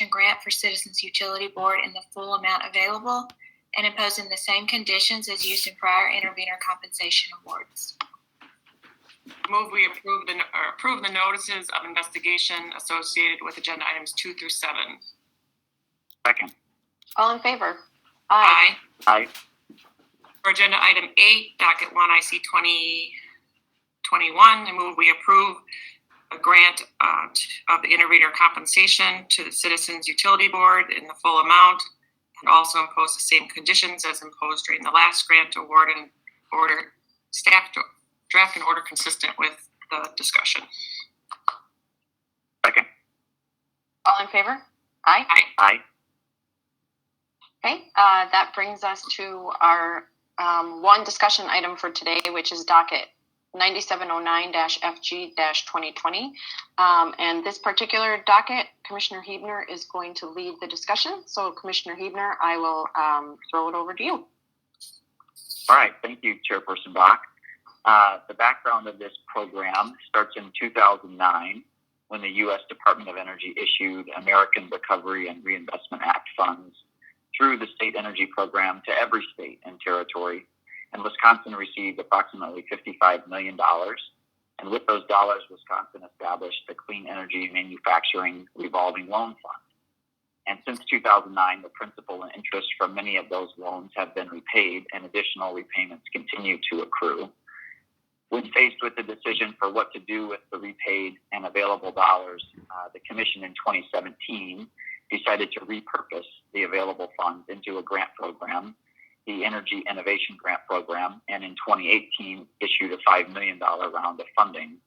grant for Citizens Utility Board in the full amount available and imposing the same conditions as used in prior intervenor compensation awards. Move we approve the notices of investigation associated with agenda items 2 through 7. Second. All in favor? Aye. Aye. For agenda item 8, docket 1 IC 2021, I move we approve a grant of the intervenor compensation to the Citizens Utility Board in the full amount, and also impose the same conditions as imposed during the last grant award, and order staff to draft an order consistent with the discussion. Second. All in favor? Aye. Aye. Aye. Okay, that brings us to our one discussion item for today, which is docket 9709-FG-2020. And this particular docket, Commissioner Huebner is going to lead the discussion. So Commissioner Huebner, I will throw it over to you. All right, thank you, Chairperson Bach. The background of this program starts in 2009 when the U.S. Department of Energy issued American Recovery and Reinvestment Act funds through the state energy program to every state and territory. And Wisconsin received approximately $55 million. And with those dollars, Wisconsin established the Clean Energy Manufacturing Revolving Loan Fund. And since 2009, the principal and interest from many of those loans have been repaid, and additional repayments continue to accrue. When faced with the decision for what to do with the repaid and available dollars, the Commission in 2017 decided to repurpose the available funds into a grant program, the Energy Innovation Grant Program, and in 2018 issued a $5 million round of funding.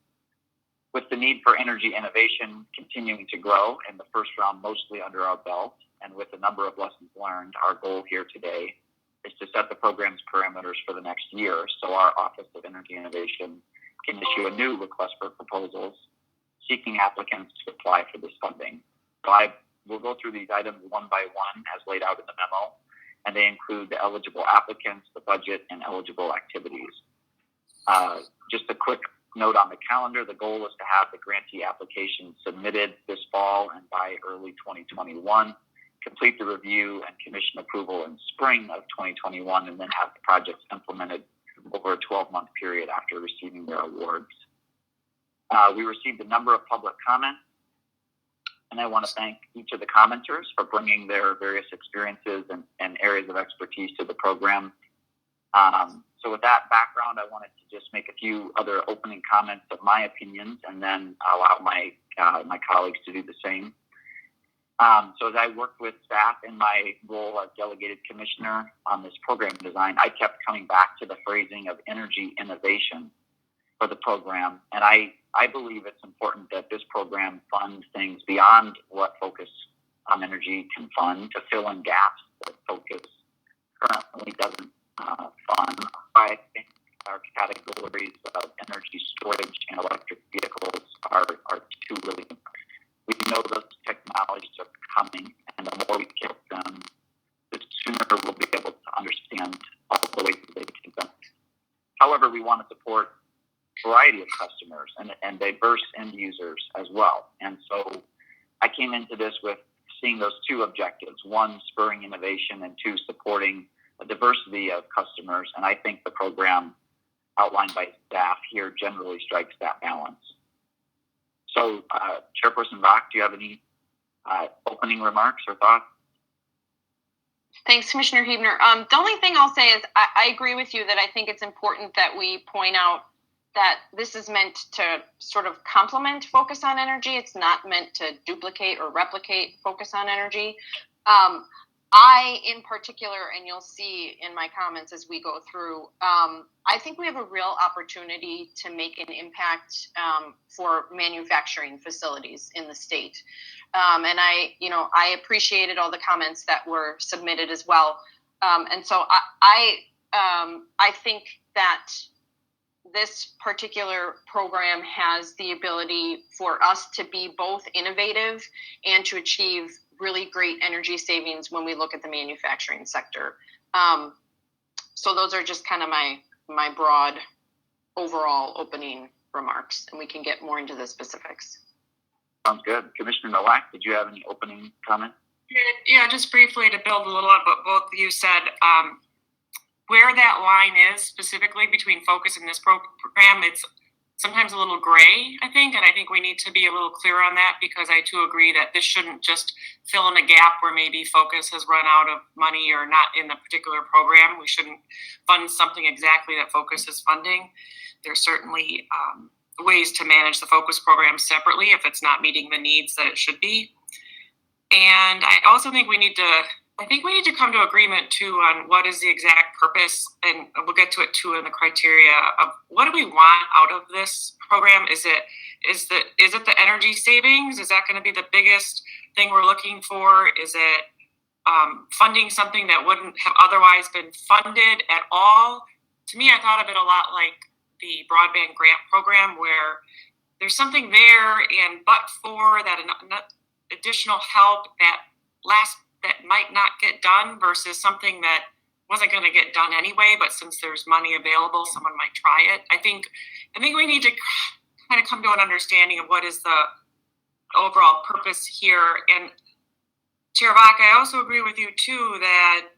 With the need for energy innovation continuing to grow and the first round mostly under our belt, and with a number of lessons learned, our goal here today is to set the program's parameters for the next year so our Office of Energy Innovation can issue a new request for proposals seeking applicants to apply for this funding. So we'll go through these items one by one as laid out in the memo, and they include the eligible applicants, the budget, and eligible activities. Just a quick note on the calendar, the goal is to have the grantee application submitted this fall and by early 2021, complete the review and commission approval in spring of 2021, and then have the projects implemented over a 12-month period after receiving their awards. We received a number of public comments, and I want to thank each of the commenters for bringing their various experiences and areas of expertise to the program. So with that background, I wanted to just make a few other opening comments of my opinions, and then allow my colleagues to do the same. So as I worked with staff in my role as delegated commissioner on this program design, I kept coming back to the phrasing of energy innovation for the program. And I believe it's important that this program funds things beyond what Focus on Energy can fund to fill in gaps that Focus currently doesn't fund. I think our categories of energy storage and electric vehicles are two really important. We know those technologies are coming, and the more we get them, the sooner we'll be able to understand all the ways that they can them. However, we want to support a variety of customers and diverse end users as well. And so I came into this with seeing those two objectives: one, spurring innovation, and two, supporting a diversity of customers. And I think the program outlined by staff here generally strikes that balance. So, Chairperson Bach, do you have any opening remarks or thoughts? Thanks, Commissioner Huebner. The only thing I'll say is I agree with you that I think it's important that we point out that this is meant to sort of complement Focus on Energy. It's not meant to duplicate or replicate Focus on Energy. I, in particular, and you'll see in my comments as we go through, I think we have a real opportunity to make an impact for manufacturing facilities in the state. And I appreciated all the comments that were submitted as well. And so I think that this particular program has the ability for us to be both innovative and to achieve really great energy savings when we look at the manufacturing sector. So those are just kind of my broad overall opening remarks, and we can get more into the specifics. Sounds good. Commissioner Nowak, did you have any opening comments? Yeah, just briefly to build a little on what both of you said, where that line is specifically between focus and this program, it's sometimes a little gray, I think, and I think we need to be a little clear on that, because I too agree that this shouldn't just fill in a gap where maybe focus has run out of money or not in a particular program. We shouldn't fund something exactly that focus is funding. There's certainly ways to manage the focus program separately if it's not meeting the needs that it should be. And I also think we need to come to agreement too on what is the exact purpose, and we'll get to it too in the criteria of what do we want out of this program. Is it the energy savings? Is that going to be the biggest thing we're looking for? Is it funding something that wouldn't have otherwise been funded at all? To me, I thought of it a lot like the broadband grant program, where there's something there, and but for that additional help that might not get done versus something that wasn't going to get done anyway, but since there's money available, someone might try it. I think we need to kind of come to an understanding of what is the overall purpose here. And Chair Bach, I also agree with you too that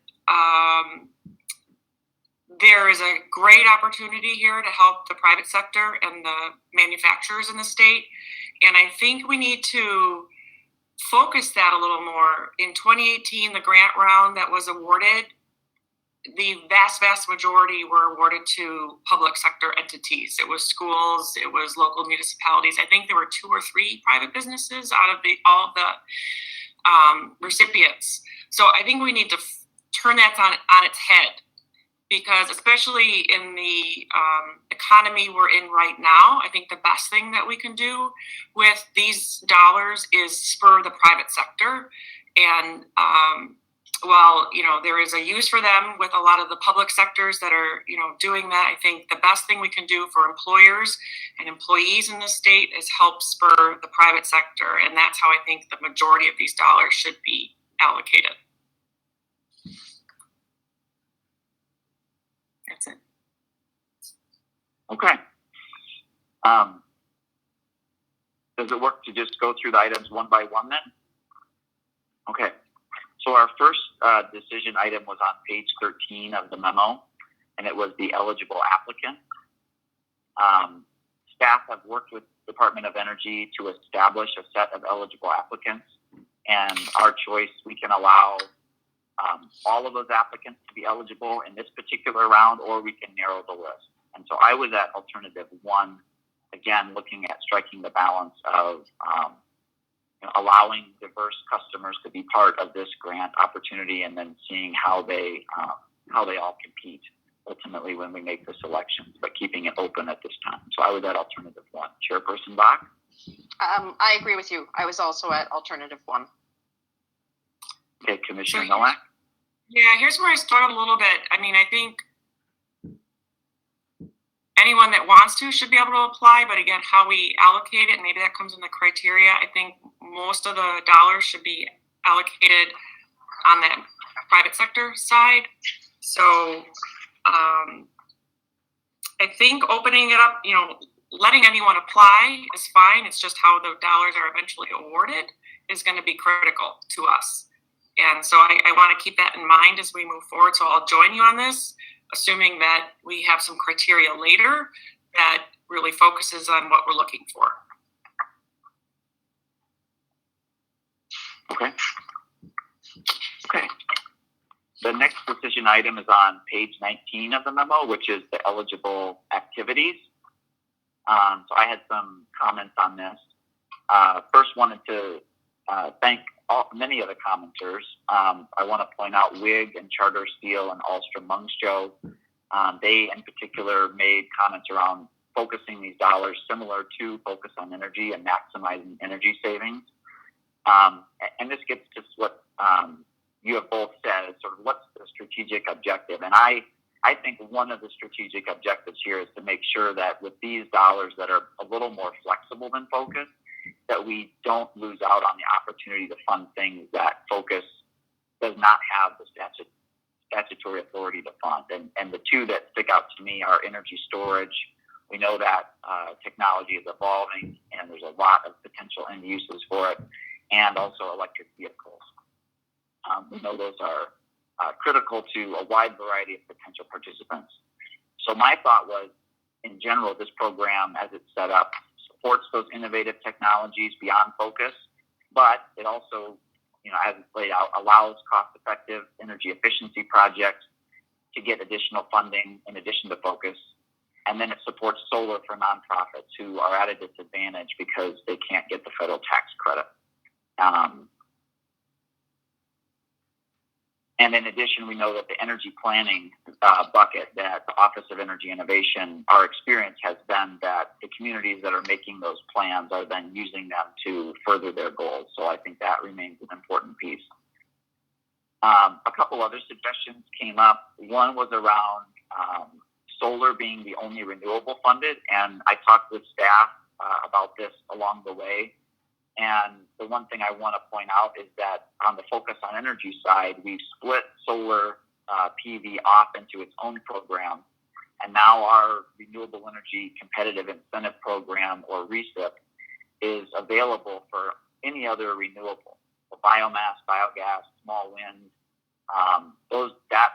there is a great opportunity here to help the private sector and the manufacturers in the state. And I think we need to focus that a little more. In 2018, the grant round that was awarded, the vast majority were awarded to public sector entities. It was schools, it was local municipalities. I think there were 2 or 3 private businesses out of all of the recipients. So I think we need to turn that on its head, because especially in the economy we're in right now, I think the best thing that we can do with these dollars is spur the private sector. And while, there is a use for them with a lot of the public sectors that are, doing that, I think the best thing we can do for employers and employees in the state is help spur the private sector. And that's how I think the majority of these dollars should be allocated. That's it. Okay. Does it work to just go through the items one by one then? Okay. So our first decision item was on page 13 of the memo, and it was the eligible applicant. Staff have worked with Department of Energy to establish a set of eligible applicants, and our choice, we can allow all of those applicants to be eligible in this particular round, or we can narrow the list. And so I was at alternative 1, again, looking at striking the balance of allowing diverse customers to be part of this grant opportunity, and then seeing how they all compete ultimately when we make the selections, but keeping it open at this time. So I was at alternative 1. Chairperson Bach? I agree with you. I was also at alternative 1. Okay, Commissioner Nowak? Yeah, here's where I struggled a little bit. I mean, I think anyone that wants to should be able to apply, but again, how we allocate it, maybe that comes in the criteria. I think most of the dollars should be allocated on that private sector side. So I think opening it up, letting anyone apply is fine. It's just how the dollars are eventually awarded is going to be critical to us. And so I want to keep that in mind as we move forward. So I'll join you on this, assuming that we have some criteria later that really focuses on what we're looking for. Okay. The next decision item is on page 19 of the memo, which is the eligible activities. So I had some comments on this. First, wanted to thank many of the commenters. I want to point out WIG and Charter Steel and Alstrom-Muncho. They, in particular, made comments around focusing these dollars similar to Focus on Energy and maximizing energy savings. And this gets to what you have both said, sort of what's the strategic objective. And I think one of the strategic objectives here is to make sure that with these dollars that are a little more flexible than Focus, that we don't lose out on the opportunity to fund things that Focus does not have the statutory authority to fund. And the two that stick out to me are energy storage We know that technology is evolving, and there's a lot of potential end uses for it, and also electric vehicles. We know those are critical to a wide variety of potential participants. So my thought was, in general, this program, as it's set up, supports those innovative technologies beyond focus, but it also, as it's laid out, allows cost-effective energy efficiency projects to get additional funding in addition to focus. And then it supports solar for nonprofits who are at a disadvantage because they can't get the federal tax credit. And in addition, we know that the energy planning bucket that the Office of Energy Innovation, our experience has been that the communities that are making those plans are then using them to further their goals. So I think that remains an important piece. A couple other suggestions came up. One was around solar being the only renewable funded, and I talked with staff about this along the way. And the one thing I want to point out is that on the Focus on Energy side, we've split solar PV off into its own program. And now our Renewable Energy Competitive Incentive Program, or RECIP, is available for any other renewable. So biomass, biogas, small wind, that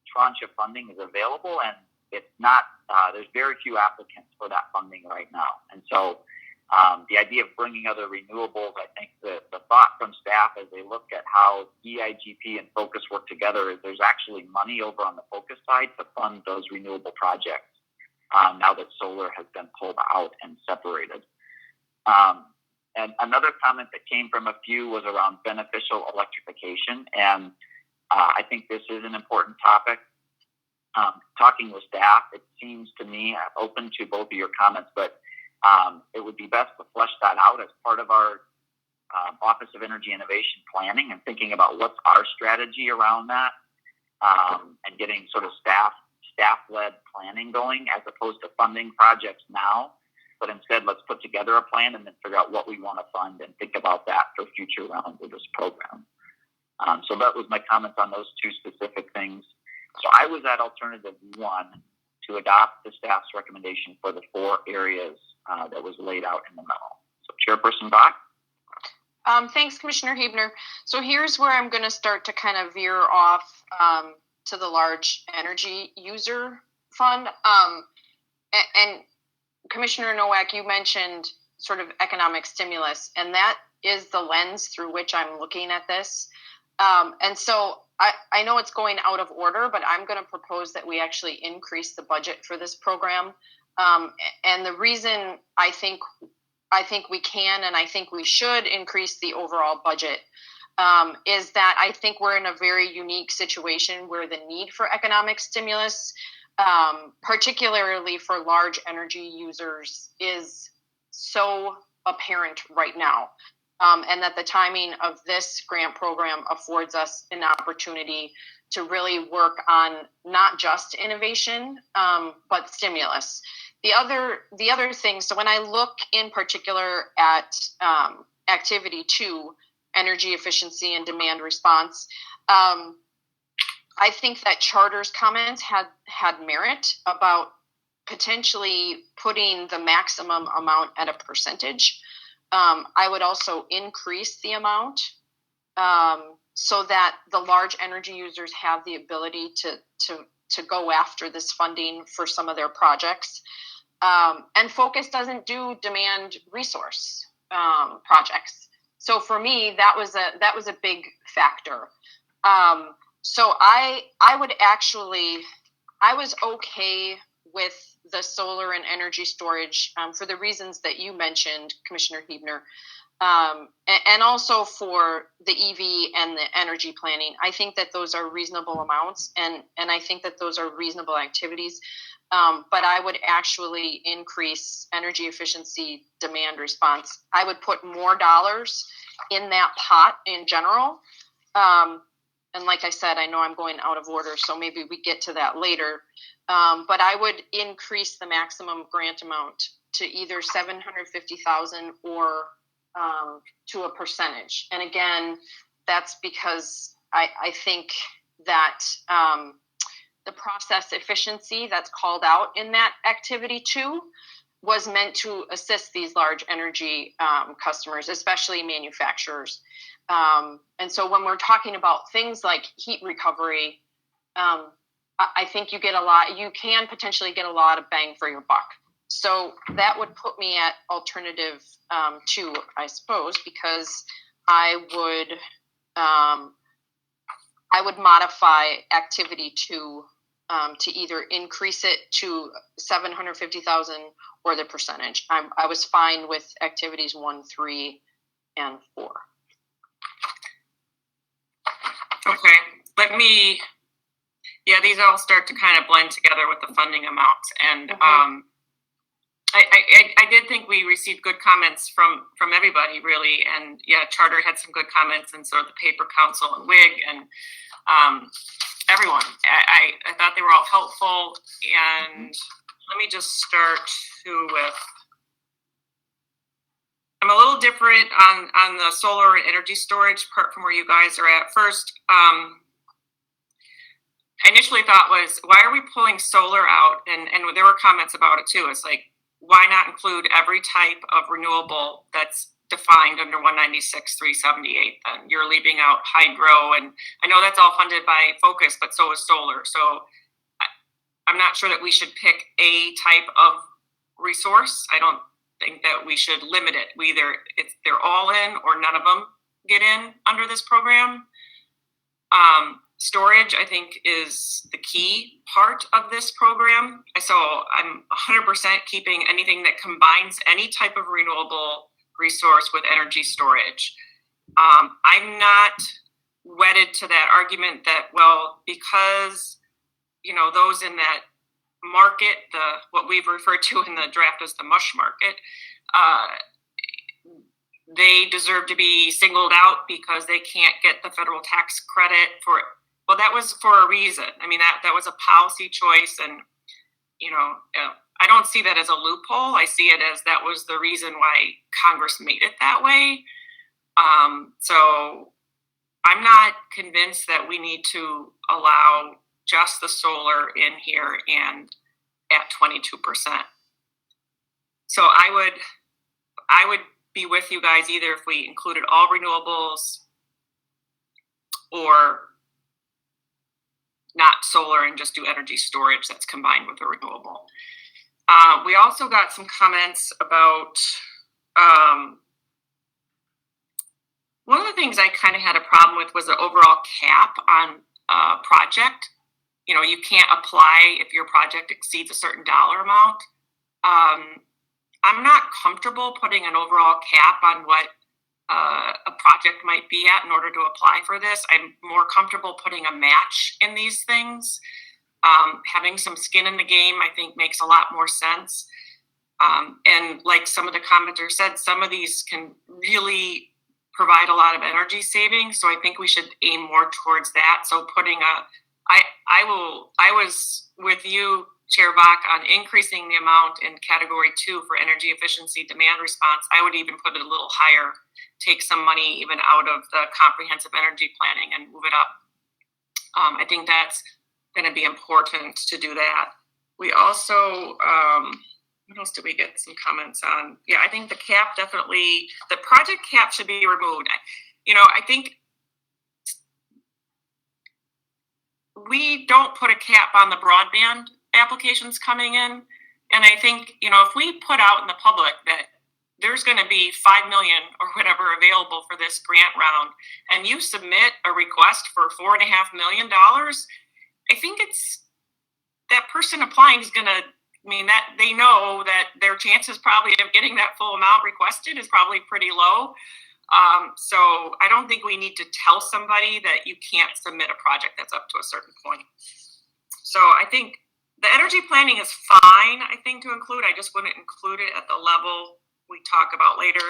tranche of funding is available, and it's not, there's very few applicants for that funding right now. And so the idea of bringing other renewables, I think the thought from staff as they look at how EIGP and Focus work together is there's actually money over on the Focus side to fund those renewable projects now that solar has been pulled out and separated. And another comment that came from a few was around beneficial electrification. And I think this is an important topic. Talking with staff, it seems to me, I'm open to both of your comments, but it would be best to flesh that out as part of our Office of Energy Innovation planning and thinking about what's our strategy around that, and getting sort of staff-led planning going as opposed to funding projects now. But instead, let's put together a plan and then figure out what we want to fund and think about that for future rounds of this program. So that was my comments on those two specific things. So I was at alternative 1 to adopt the staff's recommendation for the 4 areas that was laid out in the memo. So Chairperson Bach? Thanks, Commissioner Huebner. So here's where I'm going to start to kind of veer off to the large energy user fund. And Commissioner Nowak, you mentioned sort of economic stimulus, and that is the lens through which I'm looking at this. And so I know it's going out of order, but I'm going to propose that we actually increase the budget for this program. And the reason I think we can and I think we should increase the overall budget is that I think we're in a very unique situation where the need for economic stimulus, particularly for large energy users, is so apparent right now. And that the timing of this grant program affords us an opportunity to really work on not just innovation, but stimulus. The other thing, so when I look in particular at activity 2, energy efficiency and demand response, I think that Charter's comments had merit about potentially putting the maximum amount at a percentage. I would also increase the amount so that the large energy users have the ability to go after this funding for some of their projects. And Focus doesn't do demand resource projects. So for me, that was a big factor. So I was okay with the solar and energy storage for the reasons that you mentioned, Commissioner Huebner, and also for the EV and the energy planning. I think that those are reasonable amounts, and I think that those are reasonable activities. But I would actually increase energy efficiency demand response. I would put more dollars in that pot in general. And like I said, I know I'm going out of order, so maybe we get to that later. But I would increase the maximum grant amount to either $750,000 or to a percentage. And again, that's because I think that the process efficiency that's called out in that activity 2 was meant to assist these large energy customers, especially manufacturers. And so when we're talking about things like heat recovery, I think you can potentially get a lot of bang for your buck. So that would put me at alternative 2, I suppose, because I would modify activity 2 to either increase it to 750,000 or the percentage. I was fine with activities 1, 3, and 4. Okay, these all start to kind of blend together with the funding amounts. And I did think we received good comments from everybody, really. And yeah, Charter had some good comments, and so the Paper Council and WIG and everyone. I thought they were all helpful. And let me just start with, I'm a little different on the solar and energy storage part from where you guys are at. First, I initially thought was, why are we pulling solar out? And there were comments about it too. It's like, why not include every type of renewable that's defined under 196.378? Then you're leaving out hydro, and I know that's all funded by Focus, but so is solar. So I'm not sure that we should pick a type of resource. I don't think that we should limit it. They're all in, or none of them get in under this program. Storage, I think, is the key part of this program. So I'm 100% keeping anything that combines any type of renewable resource with energy storage. I'm not wedded to that argument that, well, because, those in that market, what we've referred to in the draft as the mush market, they deserve to be singled out because they can't get the federal tax credit for it. Well, that was for a reason. I mean, that was a policy choice, and I don't see that as a loophole. I see it as that was the reason why Congress made it that way. So I'm not convinced that we need to allow just the solar in here and at 22%. So I would be with you guys either if we included all renewables or not solar and just do energy storage that's combined with a renewable. We also got some comments about one of the things I kind of had a problem with was the overall cap on a project. You can't apply if your project exceeds a certain dollar amount. I'm not comfortable putting an overall cap on what a project might be at in order to apply for this. I'm more comfortable putting a match in these things. Having some skin in the game, I think, makes a lot more sense. And like some of the commenters said, some of these can really provide a lot of energy savings. So I think we should aim more towards that. So I was with you, Chair Bach, on increasing the amount in category 2 for energy efficiency demand response. I would even put it a little higher, take some money even out of the comprehensive energy planning and move it up. I think that's going to be important to do that. We also, what else did we get some comments on? Yeah, I think the cap definitely, the project cap should be removed. I think we don't put a cap on the broadband applications coming in. And I think, if we put out in the public that there's going to be 5 million or whatever available for this grant round, and you submit a request for $4.5 million, I think it's that person applying is going to, that they know that their chances probably of getting that full amount requested is probably pretty low. So I don't think we need to tell somebody that you can't submit a project that's up to a certain point. So I think the energy planning is fine, I think, to include. I just wouldn't include it at the level we talk about later.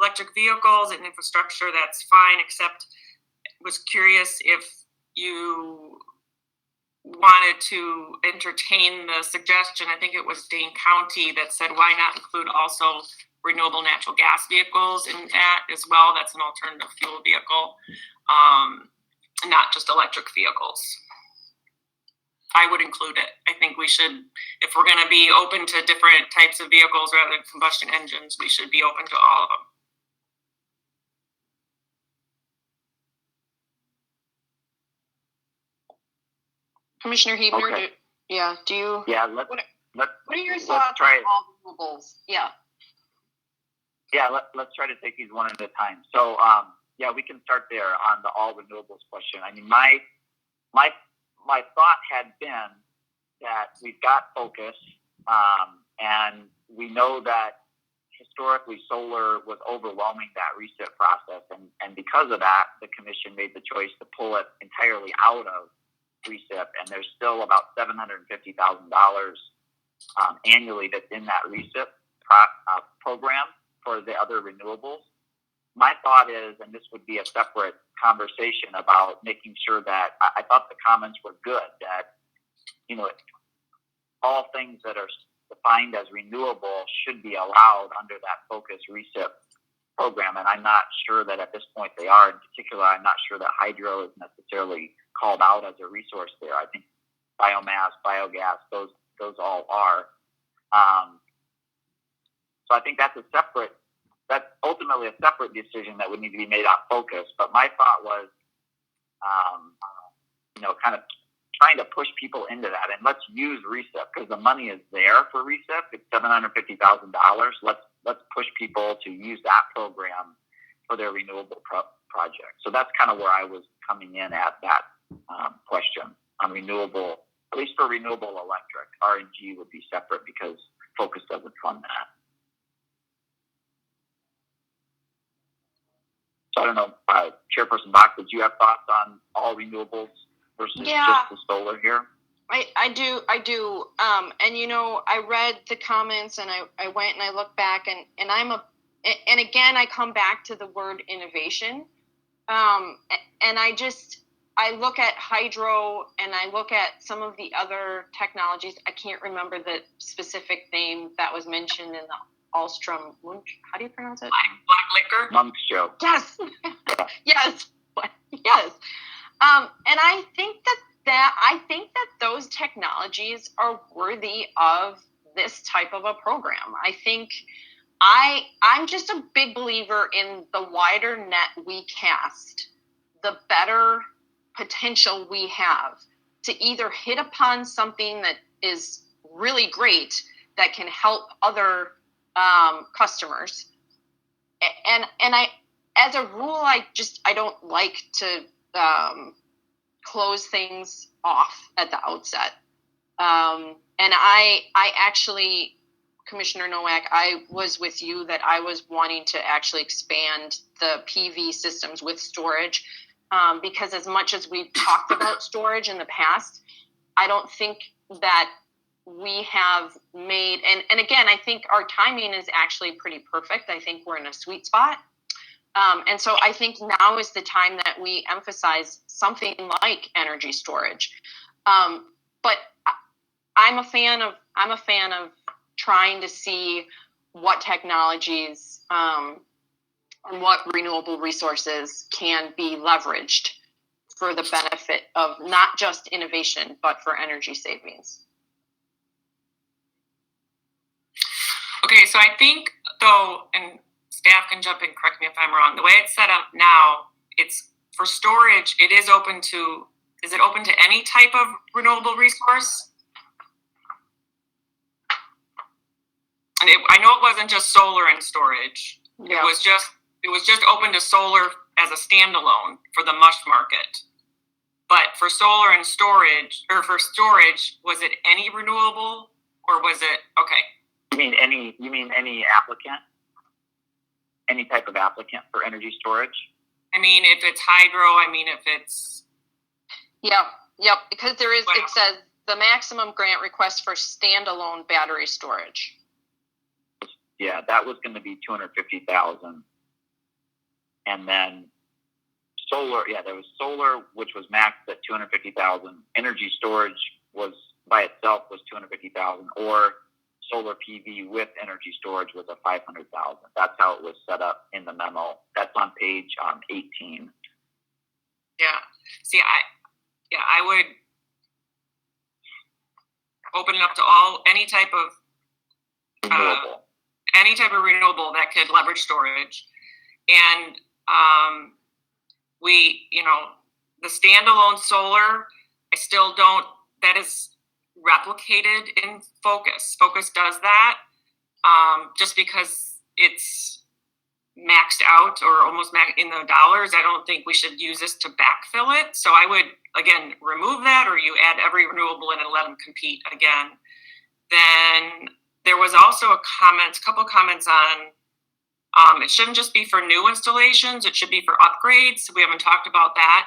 Electric vehicles and infrastructure, that's fine, except was curious if you wanted to entertain the suggestion, I think it was Dane County, that said, why not include also renewable natural gas vehicles in that as well? That's an alternative fuel vehicle, not just electric vehicles. I would include it. I think we should, if we're going to be open to different types of vehicles rather than combustion engines, we should be open to all of them. Commissioner Huebner, Okay. do you? Yeah, What are your let's thoughts try on all renewables? Yeah. Yeah, let's try to take these one at a time. So, yeah, we can start there on the all renewables question. I mean, my thought had been that we've got focus, and we know that historically solar was overwhelming that reset process, and because of that, the commission made the choice to pull it entirely out of reset, and there's still about $750,000 annually that's in that reset program for the other renewables. My thought is, and this would be a separate conversation about making sure that I thought the comments were good, that, you know, all things that are defined as renewable should be allowed under that focus reset program. And I'm not sure that at this point they are. In particular, I'm not sure that hydro is necessarily called out as a resource there. I think biomass, biogas, those all are. So I think that's ultimately a separate decision that would need to be made on focus. But my thought was, kind of trying to push people into that, and let's use reset because the money is there for reset. It's $750,000. Let's push people to use that program for their renewable projects. So that's kind of where I was coming in at that question on renewable, at least for renewable electric. RNG would be separate because focus doesn't fund that. So I don't know, Chairperson Bach, did you have thoughts on all renewables versus just the solar here? I do. And I read the comments and I went and I looked back and and again, I come back to the word innovation. And I look at hydro and I look at some of the other technologies. I can't remember the specific name that was mentioned in the Alstrom, how do you pronounce it? Black liquor? Monk's joke. Yes. Yes. Yes. And I think that those technologies are worthy of this type of a program. I think I'm just a big believer in the wider net we cast, the better potential we have to either hit upon something that is really great that can help other customers. And I, as a rule, I don't like to close things off at the outset. And I actually, Commissioner Nowak, I was with you that I was wanting to actually expand the PV systems with storage, because as much as we've talked about storage in the past, I don't think that we have made, and again, I think our timing is actually pretty perfect. I think we're in a sweet spot. And so I think now is the time that we emphasize something like energy storage. But I'm a fan of trying to see what technologies and what renewable resources can be leveraged for the benefit of not just innovation, but for energy savings. Okay, so I think though, and staff can jump in, correct me if I'm wrong, the way it's set up now, it's for storage, is it open to any type of renewable resource? And I know it wasn't just solar and storage. Yeah. It was just open to solar as a standalone for the MUSH market. But for solar and storage, or for storage, was it any renewable or was it, okay. You mean any applicant? Any type of applicant for energy storage? I mean, if it's hydro, if it's... Yep, because there is, it says the maximum grant request for standalone battery storage. Yeah, that was going to be $250,000. And then solar, there was solar, which was maxed at $250,000. Energy storage was by itself was $250,000, or solar PV with energy storage was a $500,000. That's how it was set up in the memo. That's on page 18. Yeah. See, I would. open it up to all, any type of renewable that could leverage storage. And the standalone solar, I still don't, that is replicated in Focus. Focus does that just because it's maxed out or almost in the dollars. I don't think we should use this to backfill it. So I would, again, remove that, or you add every renewable in and let them compete again. Then there was also a couple comments on it shouldn't just be for new installations, it should be for upgrades. We haven't talked about that.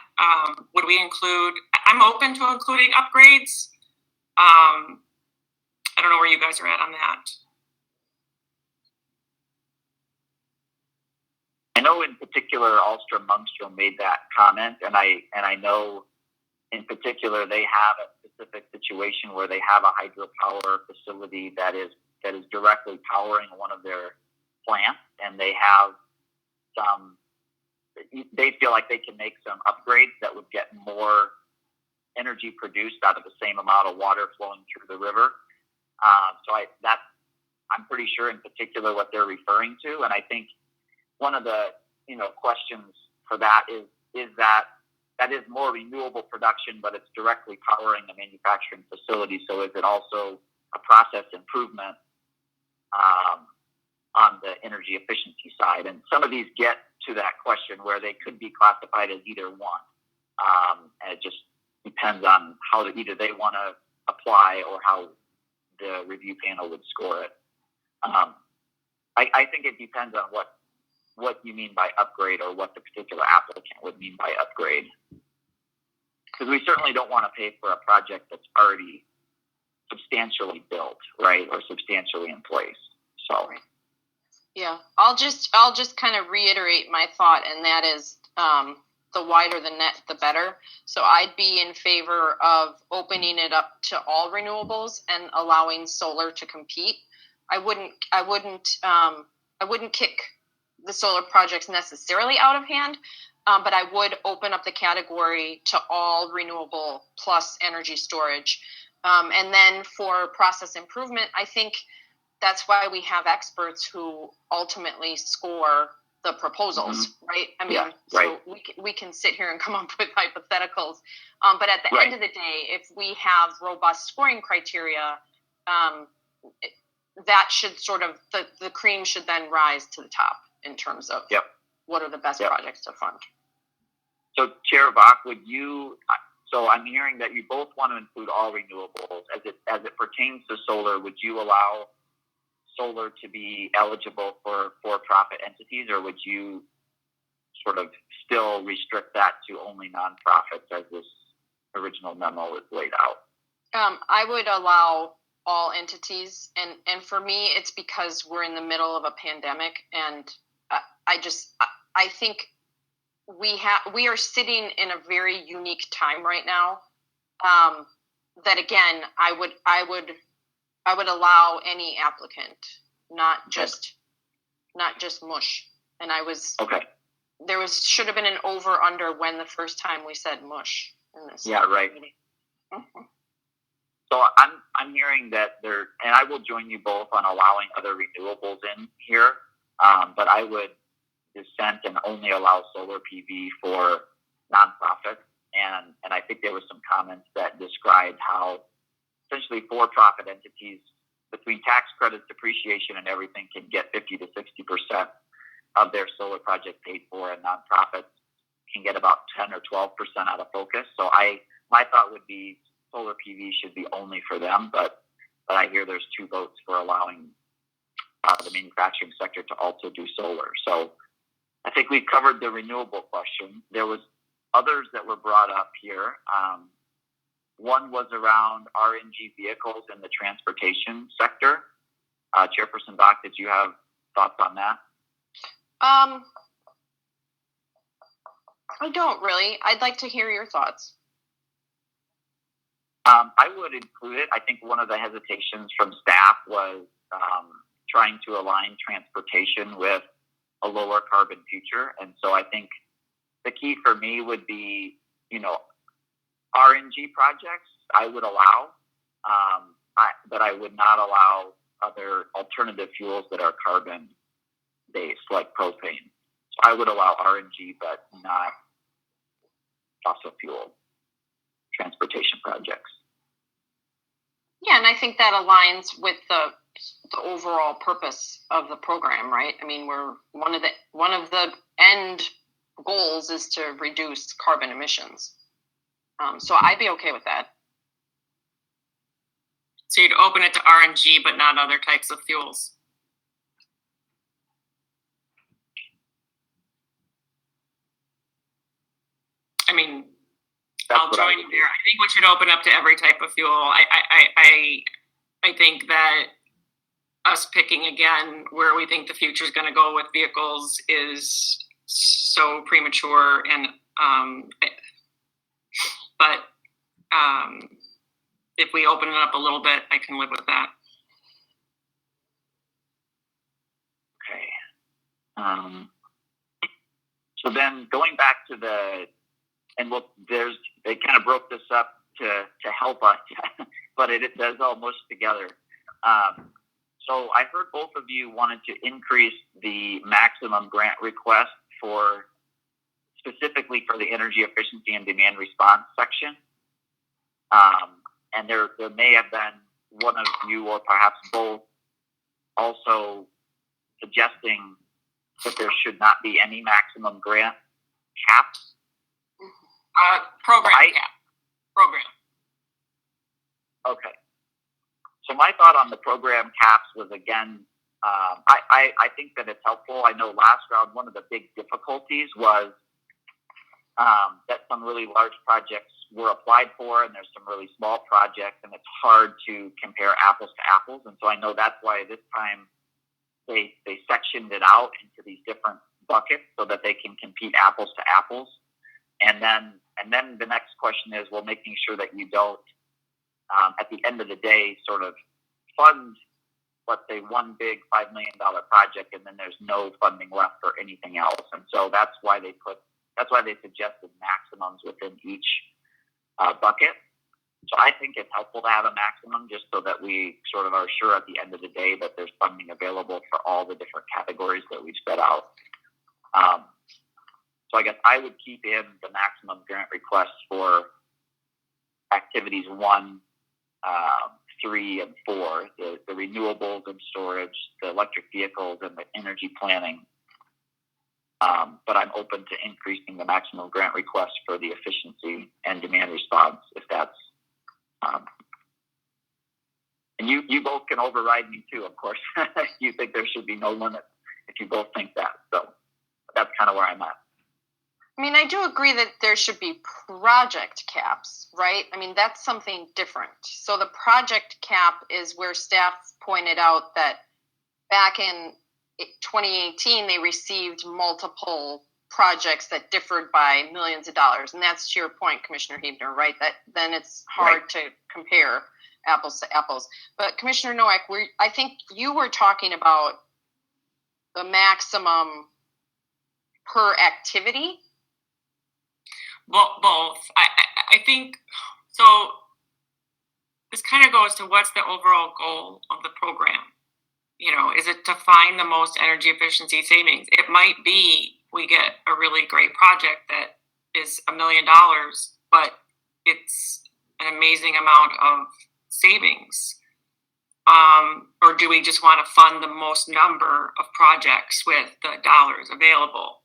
Would we include, I'm open to including upgrades. I don't know where you guys are at on that. I know in particular, Alstrom Mungstrom made that comment, and I know in particular they have a specific situation where they have a hydropower facility that is directly powering one of their plants, and they feel like they can make some upgrades that would get more energy produced out of the same amount of water flowing through the river. I'm pretty sure in particular what they're referring to, and I think one of the questions for that is that is more renewable production, but it's directly powering a manufacturing facility. So is it also a process improvement on the energy efficiency side? And some of these get to that question where they could be classified as either one. And it just depends on how either they want to apply or how the review panel would score it. I think it depends on what you mean by upgrade, or what the particular applicant would mean by upgrade. Because we certainly don't want to pay for a project that's already substantially built, right, or substantially in place. So, yeah, I'll just kind of reiterate my thought, and that is the wider the net, the better. So I'd be in favor of opening it up to all renewables and allowing solar to compete. I wouldn't kick the solar projects necessarily out of hand, but I would open up the category to all renewable plus energy storage. And then for process improvement, I think that's why we have experts who ultimately score the proposals, right? I mean, right. So we can sit here and come up with hypotheticals, but at the end of the day, if we have robust scoring criteria, that should sort of, the cream should then rise to the top in terms of what are the best projects to fund. So Chair Bach, so I'm hearing that you both want to include all renewables. As it pertains to solar, would you allow solar to be eligible for for-profit entities, or would you sort of still restrict that to only nonprofits as this original memo is laid out? I would allow all entities, and for me, it's because we're in the middle of a pandemic, and I think we are sitting in a very unique time right now. That again, I would allow any applicant, not just mush. And there should have been an over under when the first time we said mush in this. Yeah, right. Mm-hmm. So I'm hearing that and I will join you both on allowing other renewables in here, but I would dissent and only allow solar PV for nonprofits. And I think there was some comments that described how essentially for-profit entities, between tax credits, depreciation, and everything, can get 50 to 60% of their solar project paid for, and nonprofits can get about 10 or 12% out of Focus. So my thought would be solar PV should be only for them, but I hear there's 2 votes for allowing the manufacturing sector to also do solar. So I think we've covered the renewable question. There was others that were brought up here. One was around RNG vehicles in the transportation sector. Chairperson Bach, did you have thoughts on that? I don't really. I'd like to hear your thoughts. I would include it. I think one of the hesitations from staff was trying to align transportation with a lower carbon future. And so I think the key for me would be, RNG projects I would allow. I would not allow other alternative fuels that are carbon based, like propane. So I would allow RNG, but not fossil fuel transportation projects. Yeah, and I think that aligns with the overall purpose of the program, right? I mean, we're one of the end goals is to reduce carbon emissions. So I'd be okay with that. So you'd open it to RNG, but not other types of fuels. I mean, I'll join you there. I think we should open up to every type of fuel. I think that us picking again where we think the future is going to go with vehicles is so premature, and but if we open it up a little bit, I can live with that. Okay. So then going back to they kind of broke this up to help us, but it does all mush together. So I heard both of you wanted to increase the maximum grant request specifically for the energy efficiency and demand response section. And there may have been one of you or perhaps both also suggesting that there should not be any maximum grant caps. Program cap. Program. Okay. So my thought on the program caps was, again, I think that it's helpful. I know last round one of the big difficulties was that some really large projects were applied for, and there's some really small projects, and it's hard to compare apples to apples. And so I know that's why this time they sectioned it out into these different buckets so that they can compete apples to apples. And then the next question is, well, making sure that you don't, at the end of the day, sort of fund, let's say, one big $5 million project, and then there's no funding left for anything else. And so that's why they suggested maximums within each bucket. So I think it's helpful to have a maximum just so that we sort of are sure at the end of the day that there's funding available for all the different categories that we've set out. So I guess I would keep in the maximum grant requests for activities 1, 3, and 4, the renewables and storage, the electric vehicles, and the energy planning. But I'm open to increasing the maximum grant request for the efficiency and demand response if that's. And you both can override me too, of course. You think there should be no limit if you both think that. So that's kind of where I'm at. I mean, I do agree that there should be project caps, right? I mean, that's something different. So the project cap is where staff pointed out that back in 2018, they received multiple projects that differed by millions of dollars. And that's to your point, Commissioner Huebner, right? That then it's hard to compare apples to apples. But Commissioner Nowak, I think you were talking about the maximum per activity. Well, both. I think so. This kind of goes to what's the overall goal of the program. Is it to find the most energy efficiency savings? It might be we get a really great project that is $1 million, but it's an amazing amount of savings. Or do we just want to fund the most number of projects with the dollars available?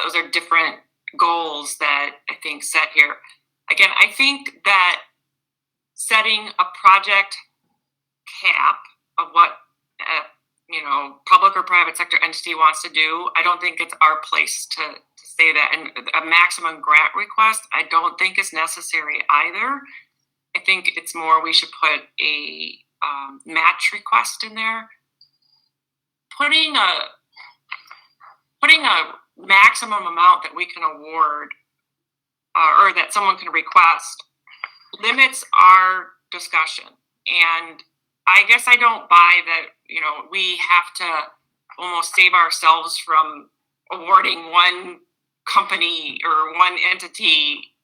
Those are different goals that I think set here. Again, I think that setting a project cap of what public or private sector entity wants to do, I don't think it's our place to say that. And a maximum grant request, I don't think is necessary either. I think it's more we should put a match request in there. Putting a maximum amount that we can award or that someone can request limits our discussion. And I guess I don't buy that, we have to almost save ourselves from awarding one company or one entity,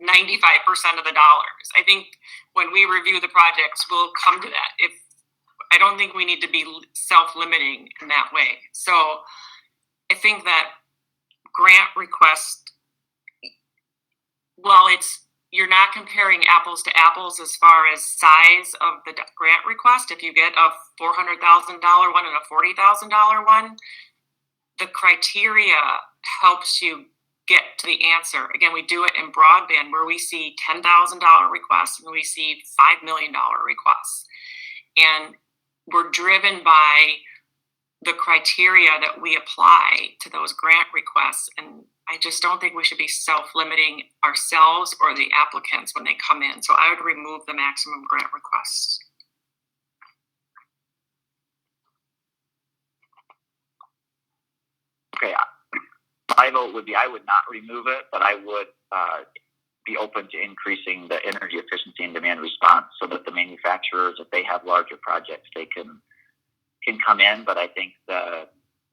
95% of the dollars. I think when we review the projects, we'll come to that. I don't think we need to be self-limiting in that way. So I think that grant request, while you're not comparing apples to apples as far as size of the grant request. If you get a $400,000 one and a $40,000 one, the criteria helps you get to the answer. Again, we do it in broadband where we see $10,000 requests and we see $5 million requests. And we're driven by the criteria that we apply to those grant requests. And I just don't think we should be self-limiting ourselves or the applicants when they come in. So I would remove the maximum grant requests. Okay, my vote would be I would not remove it, but I would be open to increasing the energy efficiency and demand response so that the manufacturers, if they have larger projects, they can come in. But I think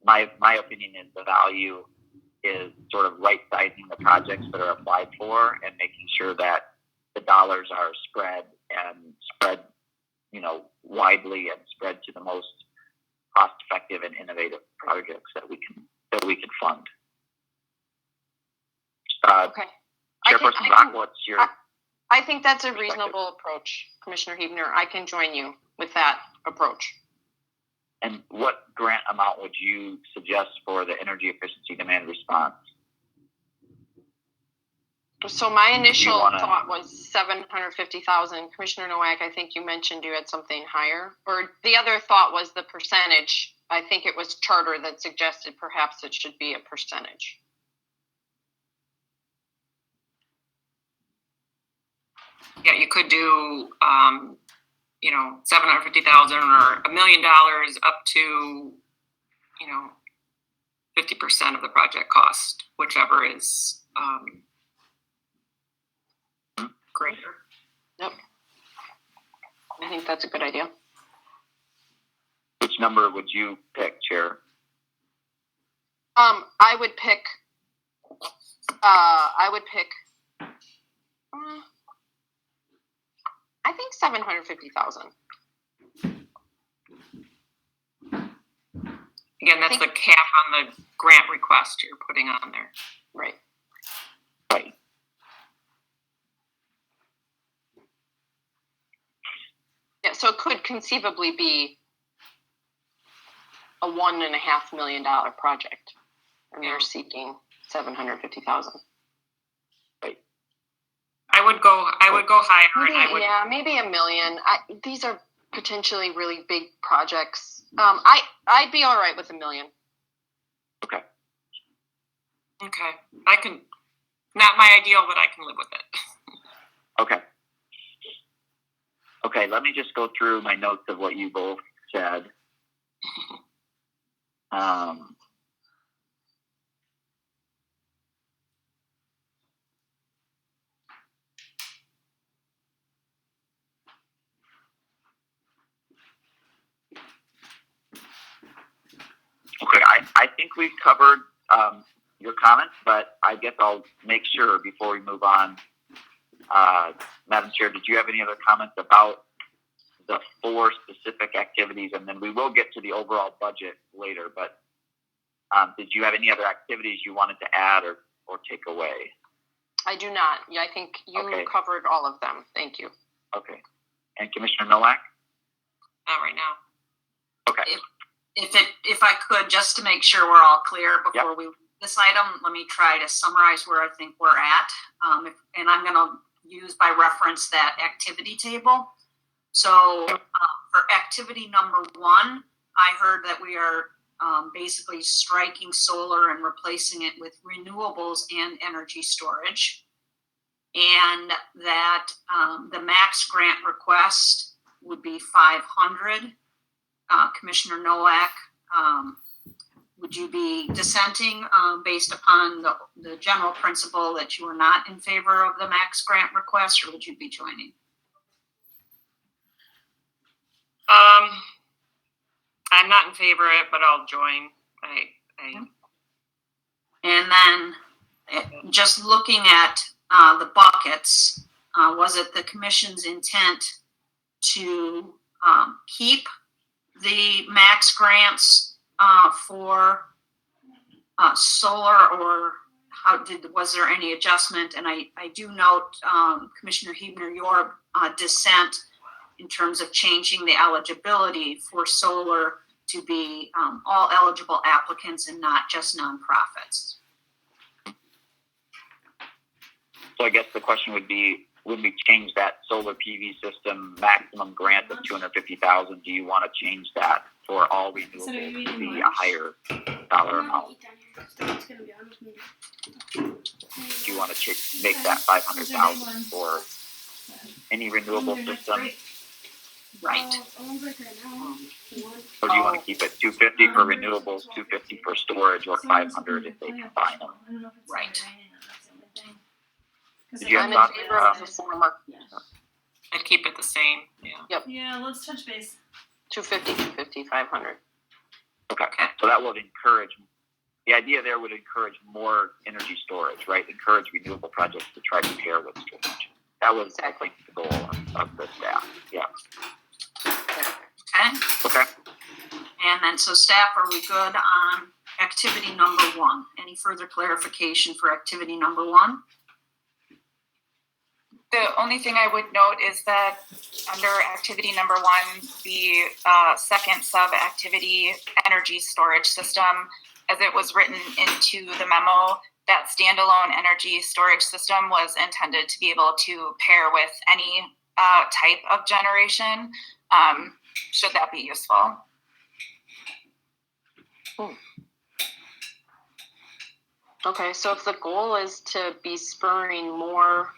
my opinion is the value is sort of right-sizing the projects that are applied for and making sure that the dollars are spread, widely and spread to the most cost-effective and innovative projects that we can fund. Okay. Chairperson Bach, what's your? I think that's a reasonable approach, Commissioner Huebner. I can join you with that approach. And what grant amount would you suggest for the energy efficiency demand response? So my initial thought was $750,000. Commissioner Nowak, I think you mentioned you had something higher. Or the other thought was the percentage. I think it was Charter that suggested perhaps it should be a percentage. Yeah, you could do, $750,000 or $1 million up to, 50% of the project cost, whichever is greater. Yep. I think that's a good idea. Which number would you pick, Chair? I would pick I think 750,000. Again, that's the cap on the grant request you're putting on there. Right. Right. Yeah, so it could conceivably be a $1.5 million project, and they're seeking 750,000. Right. I would go higher. Maybe $1 million. These are potentially really big projects. I'd be all right with $1 million. Okay. Okay. Not my ideal, but I can live with it. Okay. Okay, let me just go through my notes of what you both said. Okay, I think we've covered your comments, but I guess I'll make sure before we move on. Madam Chair, did you have any other comments about the 4 specific activities? And then we will get to the overall budget later, but did you have any other activities you wanted to add or take away? I do not. Yeah, I think you covered all of them. Thank you. Okay. And Commissioner Nowak? Not right now. Okay. If I could, just to make sure we're all clear before we this item, let me try to summarize where I think we're at. And I'm going to use by reference that activity table. So for activity number 1, I heard that we are basically striking solar and replacing it with renewables and energy storage. And that the max grant request would be 500. Commissioner Nowak, would you be dissenting based upon the general principle that you are not in favor of the max grant request, or would you be joining? I'm not in favor of it, but I'll join. And then just looking at the buckets, was it the commission's intent to keep the max grants for solar, or was there any adjustment? And I do note Commissioner Huebner, your dissent in terms of changing the eligibility for solar to be all eligible applicants and not just nonprofits. So I guess the question would be, when we change that solar PV system maximum grant of $250,000, do you want to change that for all renewables to be a higher dollar amount? Do you want to make that $500,000 for any renewable system? Right. Or do you want to keep it $250 for renewables, $250 for storage, or $500 if they combine them? Right. Did you have I'm in thoughts? favor of the former. I'd keep it the same, yeah. Yeah, let's touch base. 250, 250, 500. Okay, so that would encourage, the idea there would encourage more energy storage, right? Encourage renewable projects to try to pair with storage. That was exactly the goal of the staff, yeah. Okay. Okay. And then, so staff, are we good on activity number 1? Any further clarification for activity number 1? The only thing I would note is that under activity number 1, the second sub-activity, energy storage system, as it was written into the memo, that standalone energy storage system was intended to be able to pair with any type of generation, should that be useful. Okay, so if the goal is to be spurring more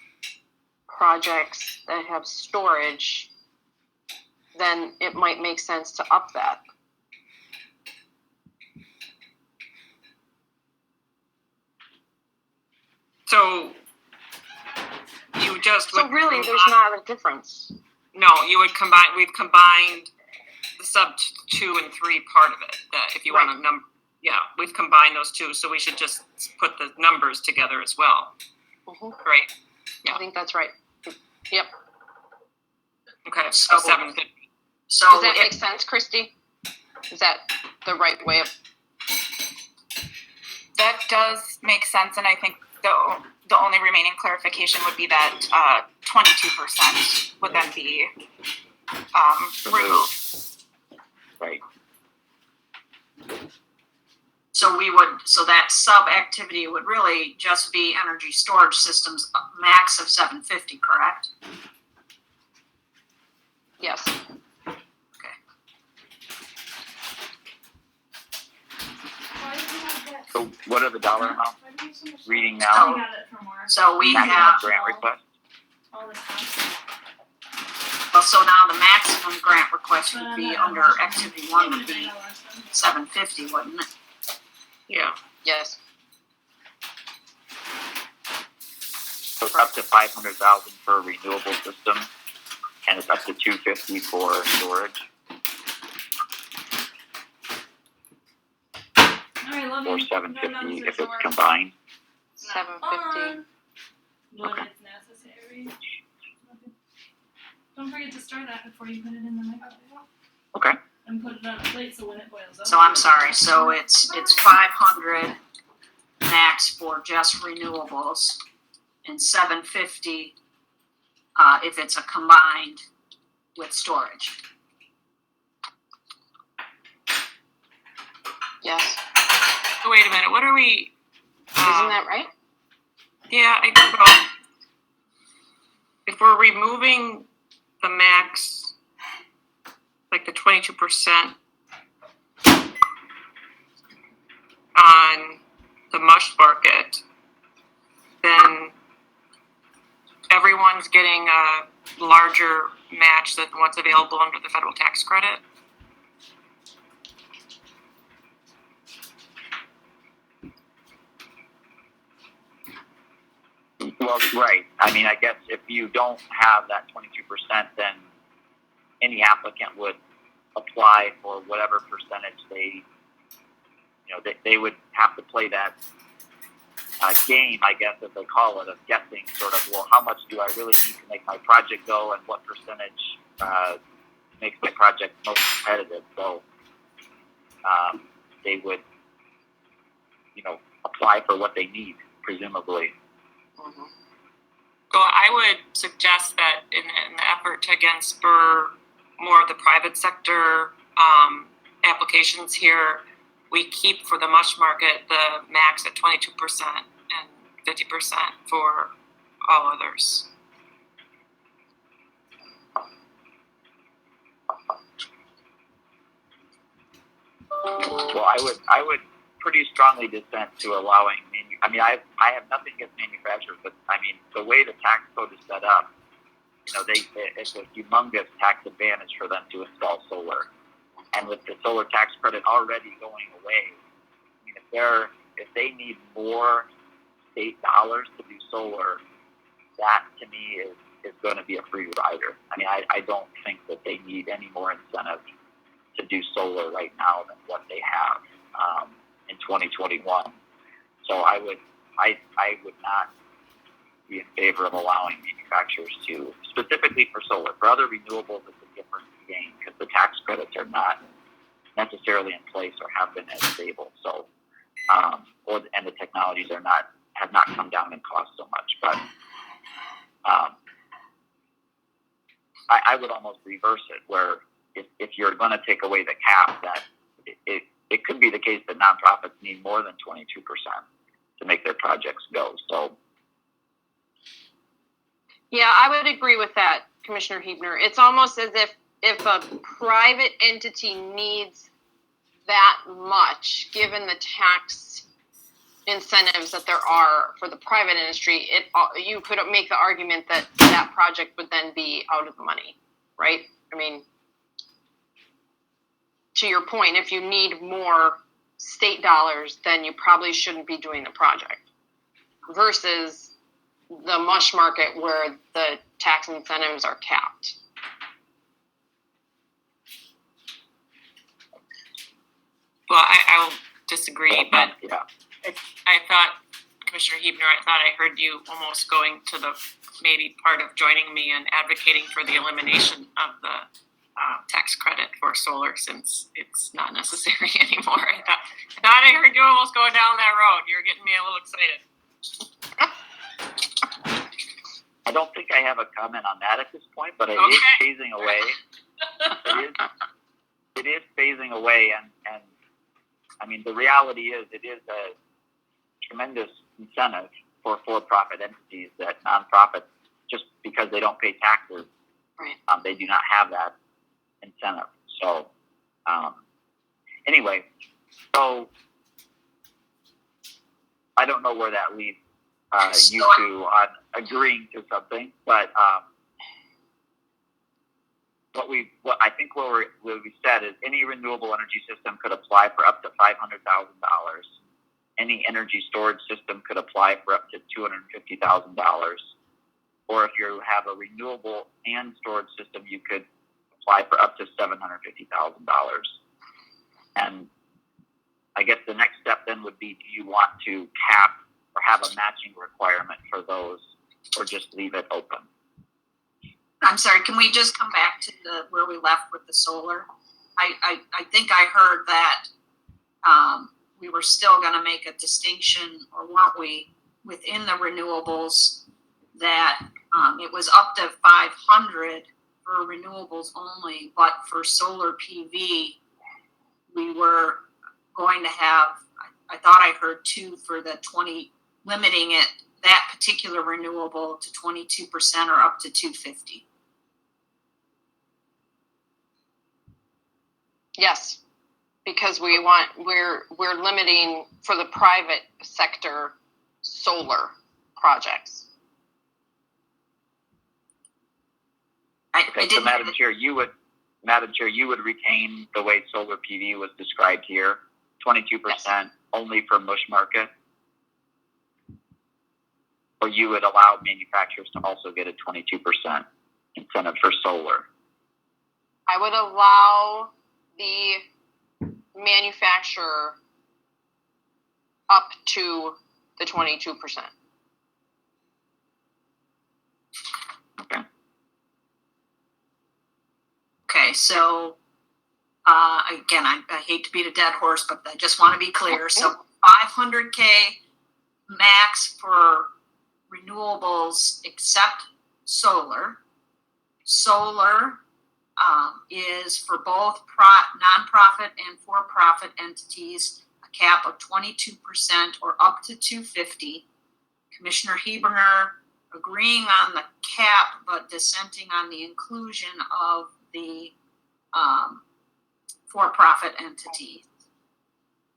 projects that have storage, then it might make sense to up that. So you just So would really, there's not a difference. No, you would combine. We've combined the sub 2 and 3 part of it. If you want to number, yeah, we've combined those two. So we should just put the numbers together as well. Right. Yeah. I think that's right. Yep. Okay. So- 750. So Does that make sense, Christy? Is that the right way of? That does make sense, and I think the only remaining clarification would be that 22% would then be removed. Right. so that sub-activity would really just be energy storage systems, max of 750, correct? Yes. So what are the dollar amounts? Reading I now, got it from Mark. So we maximum have, grant request. All this stuff. well, so now the maximum grant request would be under activity 1 would be 750, wouldn't it? Yeah. Yes. So it's up to 500,000 for a renewable system, and it's up to 250 for storage, All right, love you. or Go 750 down if to it's the combined. 750. When Okay. it's necessary. Don't forget to stir that before you put it in the microwave. Okay. And put it on a plate so when it boils over. So I'm sorry, so it's 500 max for just renewables and 750 if it's a combined with storage. Yes. So wait a minute. What are we? Isn't that right? Yeah. Well, if we're removing the max, like the 22% on the mush bucket, then everyone's getting a larger match than what's available under the federal tax credit. Well, right. I mean, I guess if you don't have that 22%, then any applicant would apply for whatever percentage they would have to play that game, I guess, as they call it, of guessing sort of, well, how much do I really need to make my project go, and what percentage makes my project most competitive. So they would, apply for what they need, presumably. Mm-hmm. So I would suggest that in the effort to again spur more of the private sector applications here, we keep for the mush market the max at 22% and 50% for all others. Well, I would pretty strongly dissent to allowing. I have nothing against manufacturers, but the way the tax code is set up, it's a humongous tax advantage for them to install solar, and with the solar tax credit already going away, if they need more state dollars to do solar, that to me is going to be a free rider. I don't think that they need any more incentive to do solar right now than what they have in 2021. So I would not be in favor of allowing manufacturers to, specifically for solar. For other renewables, it's a different game because the tax credits are not necessarily in place or have been as stable. So, and the technologies have not come down in cost so much. But I would almost reverse it, where if you're going to take away the cap, that it could be the case that nonprofits need more than 22% to make their projects go. So, yeah, I would agree with that, Commissioner Huebner. It's almost as if a private entity needs that much, given the tax incentives that there are for the private industry, you could make the argument that that project would then be out of the money, right? To your point, if you need more state dollars, then you probably shouldn't be doing the project. Versus the mush market where the tax incentives are capped. Well, I will disagree, but yeah. I thought, Commissioner Huebner, I heard you almost going to the maybe part of joining me in advocating for the elimination of the tax credit for solar, since it's not necessary anymore. I thought I heard you almost going down that road. You're getting me a little excited. I don't think I have a comment on that at this point, but it is phasing away. It is phasing away, and the reality is it is a tremendous incentive for for-profit entities that nonprofits, just because they don't pay taxes, right. They do not have that incentive. So, anyway, so I don't know where that leaves you two on agreeing to something, but what we said is any renewable energy system could apply for up to $500,000. Any energy storage system could apply for up to $250,000. Or if you have a renewable and storage system, you could apply for up to $750,000. And I guess the next step then would be, do you want to cap or have a matching requirement for those, or just leave it open? I'm sorry, can we just come back to where we left with the solar? I think I heard that we were still going to make a distinction, or weren't we, within the renewables, that it was up to 500 for renewables only, but for solar PV, we were going to have, I thought I heard 2 for the 20, limiting it, that particular renewable, to 22% or up to 250. Yes, because we're limiting for the private sector solar projects. So Madam Chair, you would retain the way solar PV was described here, 22% only for mush market, or you would allow manufacturers to also get a 22% incentive for solar? I would allow the manufacturer up to the 22%. Okay. Okay, so, again, I hate to beat a dead horse, but I just want to be clear. So 500K max for renewables except solar. Solar is for both nonprofit and for-profit entities, a cap of 22% or up to 250. Commissioner Heberner agreeing on the cap, but dissenting on the inclusion of the for-profit entity.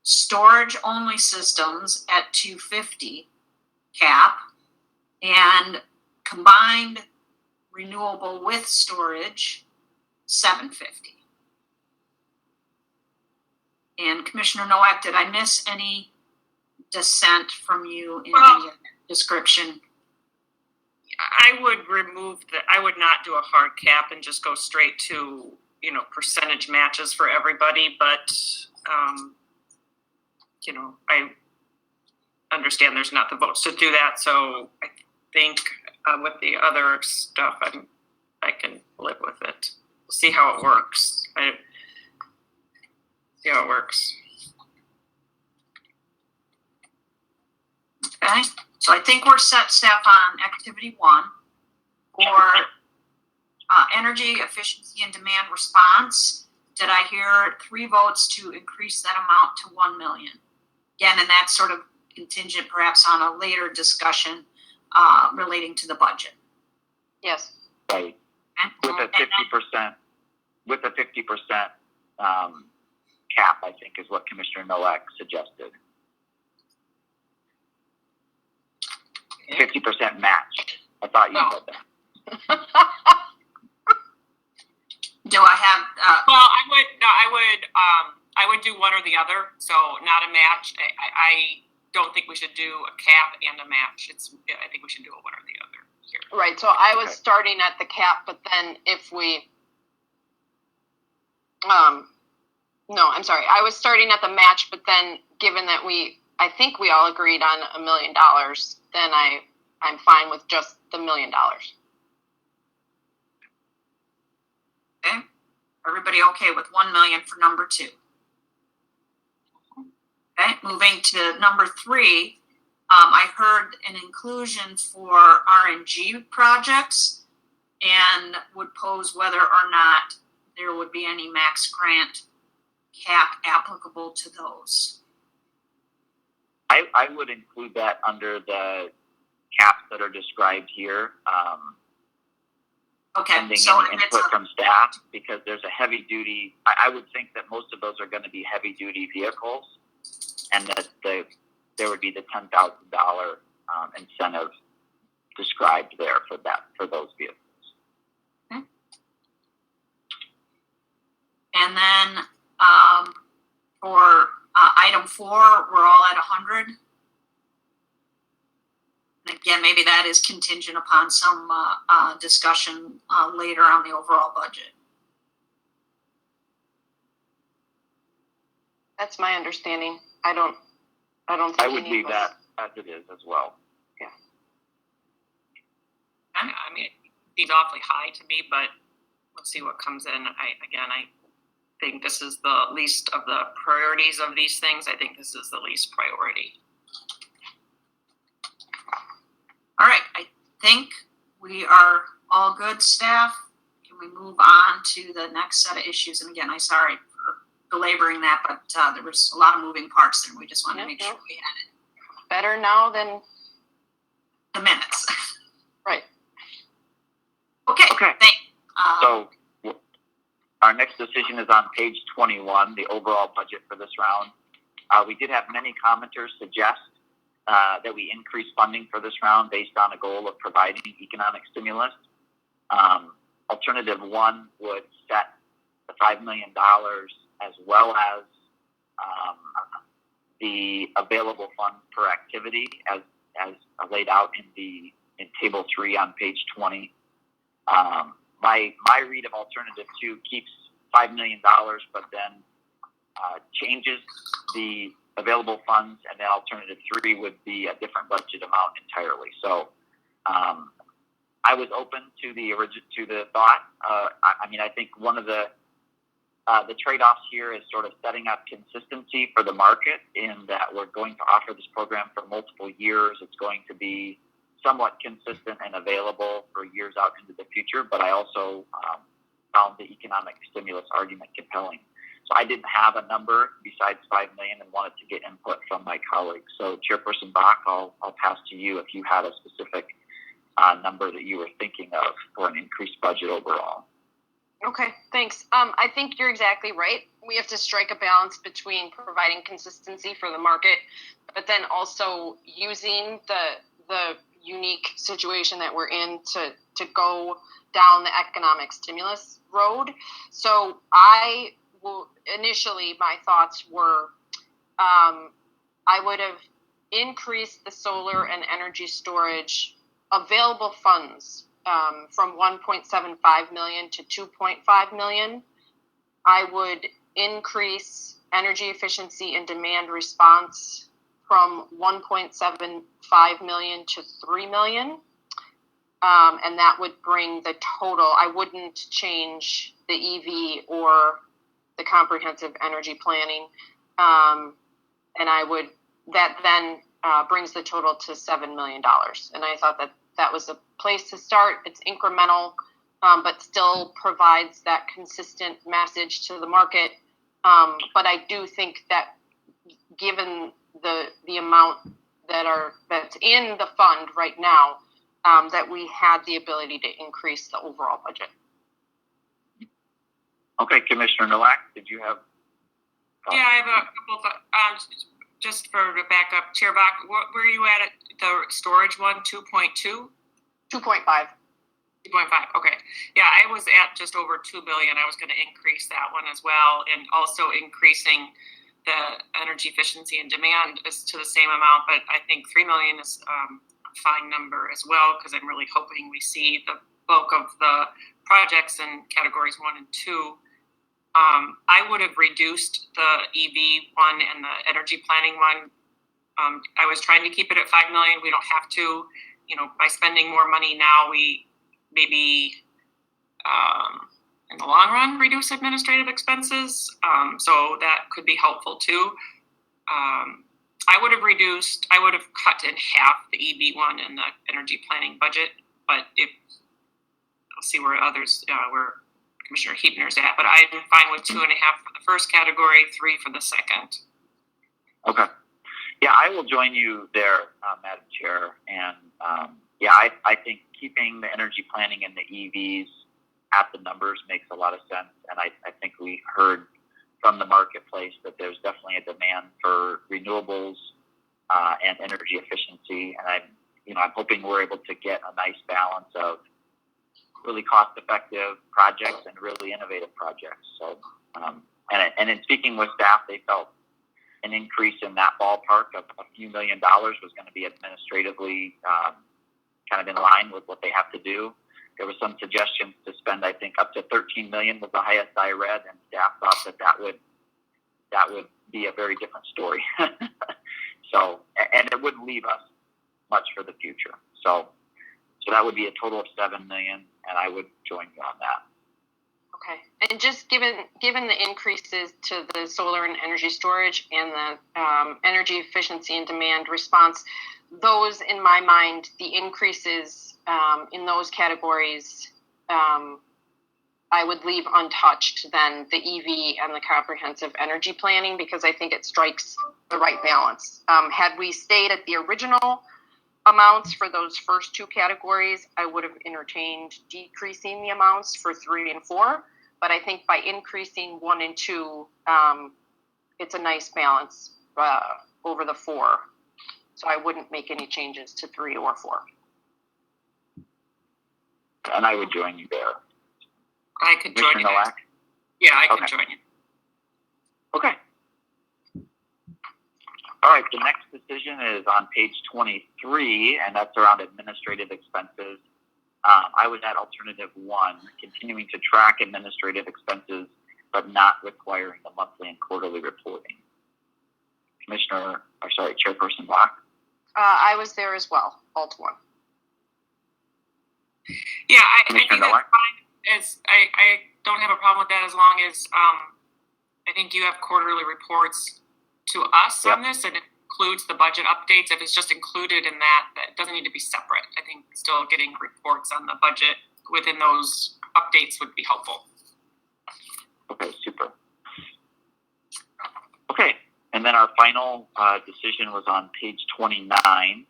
Storage only systems at 250 cap, and combined renewable with storage 750. And Commissioner Nowak, did I miss any dissent from you in the description? I would I would not do a hard cap and just go straight to, percentage matches for everybody, but, I understand there's not the votes to do that, so I think with the other stuff, I can live with it. We'll see how it works. See how it works. Okay, so I think we're set, staff, on activity 1 for energy efficiency and demand response. Did I hear 3 votes to increase that amount to 1 million? Again, and that's sort of contingent perhaps on a later discussion relating to the budget. Yes. Right. With a 50%, cap, I think is what Commissioner Nowak suggested. 50% match. I thought you said that. Do I have? Well, I would do one or the other. So not a match. I don't think we should do a cap and a match. I think we should do a one or the other here. Right. So I was starting at the cap, but then if we, no, I'm sorry. I was starting at the match, but then given that I think we all agreed on $1 million, then I'm fine with just the $1 million. Okay. Everybody okay with 1 million for number 2? Okay. Moving to number 3, I heard an inclusion for Rng projects, and would pose whether or not there would be any max grant cap applicable to those. I would include that under the caps that are described here. Okay, Pending so any input from staff, because there's a heavy duty. I would think that most of those are going to be heavy duty vehicles, and that there would be the $10,000 incentive described there for those vehicles. Okay. And then for item 4, we're all at 100. And again, maybe that is contingent upon some discussion later on the overall budget. That's my understanding. I don't think I would leave that as it is as well. Yeah. I mean, it seems awfully high to me, but let's see what comes in. I think this is the least of the priorities of these things. I think this is the least priority. All right, I think we are all good, staff. Can we move on to the next set of issues? And again, I'm sorry for belaboring that, but there was a lot of moving parts there. We just wanted to make sure we had it. Better now than The minutes. right. Okay. Thank. So our next decision is on page 21, the overall budget for this round. We did have many commenters suggest that we increase funding for this round based on a goal of providing economic stimulus. Alternative 1 would set the $5 million as well as the available funds per activity as laid out in table 3 on page 20. My read of alternative 2 keeps $5 million, but then changes the available funds, and then alternative 3 would be a different budget amount entirely. So I was open to the thought. I think one of the trade-offs here is sort of setting up consistency for the market in that we're going to offer this program for multiple years. It's going to be somewhat consistent and available for years out into the future, but I also found the economic stimulus argument compelling. So I didn't have a number besides $5 million and wanted to get input from my colleagues. So Chairperson Bach, I'll pass to you if you had a specific number that you were thinking of for an increased budget overall. Okay, thanks. I think you're exactly right. We have to strike a balance between providing consistency for the market, but then also using the unique situation that we're in to go down the economic stimulus road. So initially my thoughts were I would have increased the solar and energy storage available funds from 1.75 million to 2.5 million. I would increase energy efficiency and demand response from 1.75 million to 3 million. And that would bring the total. I wouldn't change the EV or the comprehensive energy planning. And that then brings the total to $7 million. And I thought that was a place to start. It's incremental, but still provides that consistent message to the market. But I do think that given the amount that's in the fund right now, that we had the ability to increase the overall budget. Okay, Commissioner Nowak, did you have? Yeah, I have a couple thoughts. Just for the backup, Chair Bach, where are you at the storage one, 2.2? 2.5. 2.5, okay. Yeah, I was at just over 2 billion. I was going to increase that one as well, and also increasing the energy efficiency and demand is to the same amount, but I think 3 million is a fine number as well, because I'm really hoping we see the bulk of the projects in categories 1 and 2. I would have reduced the EV one and the energy planning one. I was trying to keep it at 5 million. We don't have to, by spending more money now, we maybe in the long run reduce administrative expenses. So that could be helpful too. I would have cut in half the EV one and the energy planning budget, but I'll see where others, where Commissioner Huebner's at, but I'm fine with 2.5 for the first category, 3 for the second. Okay. Yeah, I will join you there, Madam Chair. And I think keeping the energy planning and the EVs at the numbers makes a lot of sense. And I think we heard from the marketplace that there's definitely a demand for renewables and energy efficiency. And I'm hoping we're able to get a nice balance of really cost-effective projects and really innovative projects. So, and in speaking with staff, they felt an increase in that ballpark of a few $1 million was going to be administratively kind of in line with what they have to do. There was some suggestions to spend, I think, up to 13 million was the highest I read, and staff thought that would be a very different story. So, and it wouldn't leave us much for the future. So that would be a total of 7 million, and I would join you on that. Okay, and just given the increases to the solar and energy storage and the energy efficiency and demand response, those, in my mind, the increases in those categories, I would leave untouched then the EV and the comprehensive energy planning, because I think it strikes the right balance. Had we stayed at the original amounts for those first 2 categories, I would have entertained decreasing the amounts for 3 and 4. But I think by increasing 1 and 2, it's a nice balance over the 4. So I wouldn't make any changes to 3 or 4. And I would join you there. I could join you. Yeah, I could join you. Okay. All right, the next decision is on page 23, and that's around administrative expenses. I was at alternative 1, continuing to track administrative expenses, but not requiring the monthly and quarterly reporting. Chairperson Bach? I was there as well, alt one. Yeah, I think Commissioner that's fine. I don't have a problem with that as long as I think you have quarterly reports to us on this, and it includes the budget updates. If it's just included in that, that doesn't need to be separate. I think still getting reports on the budget within those updates would be helpful. Okay, super. Okay, and then our final decision was on page 29,